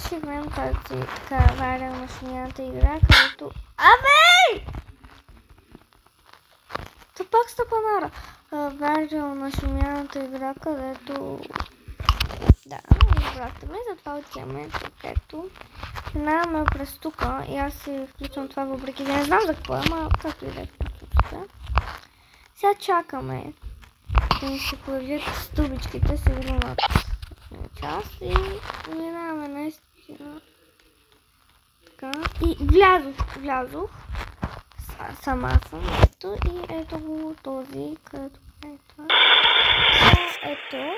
ще играем тази така варя машината игра, където... Абей! То пак стъпанара. Варя машината игра, където... Да, разбрахте ме, затова отиваме тук, ето. Минаваме през тука и аз си включвам това въпреки да не знам за какво, ама както и да е включвам. Сега чакаме да ни се появят стълбичките, сигурно над част и минаваме наистина. Така. И влязох. Сама съм, ето и ето го този, където е това. Ето.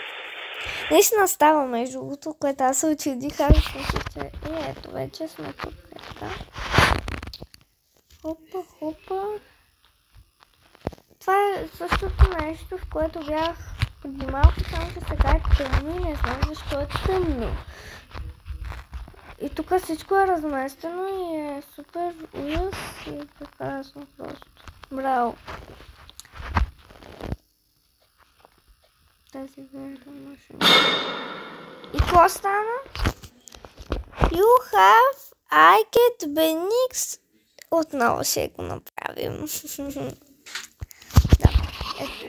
Наистина става между другото, което аз се очудих, аз мислих, че и ето вече сме тук. Ето. Хопа. Това е същото нещо, в което бях преди малко, само че сега е тъмно и не знам защо е тъмно. И тук всичко е разместено и е супер ужас и прекрасно просто. Браво! Тази верда машина. И какво стана? You have I get Benix. Отново ще го направим. Да, ето.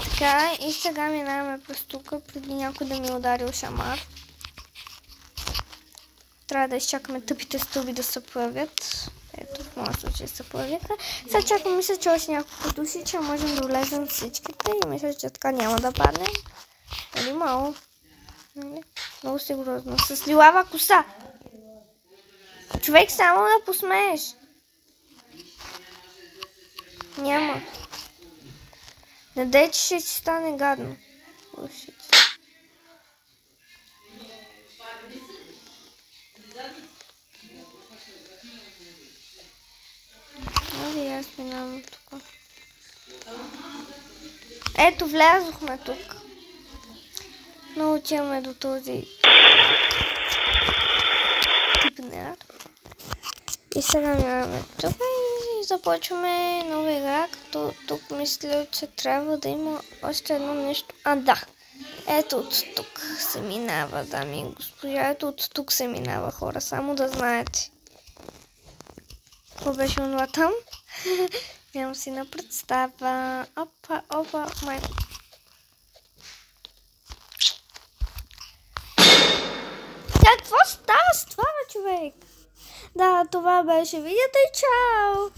Така, и сега минаваме през тук, преди някой да ми е ударил шамар. Трябва да изчакаме тъпите стълби да се появят. Ето, в моя случай се появиха. Сега чакам, мисля, че още няколко души, че можем да влезем всичките и мисля, че така няма да паднем. Нали мало? Много сигурно. С лилава коса. Човек, само да посмееш. Няма. Надей, че ще си стане гадно. Али, аз минавам тук. Ето, влязохме тук. Но отиваме до този типнер. И сега минаваме тук и започваме нова игра, като тук мисля, че трябва да има още едно нещо. Да. Ето от тук се минава, дами и господа. Ето от тук се минава, хора. Само да знаете. Какво беше онова там? Нямам си на представа. Опа, майко. Какво става с това, човек? Да, това беше видеото и чао!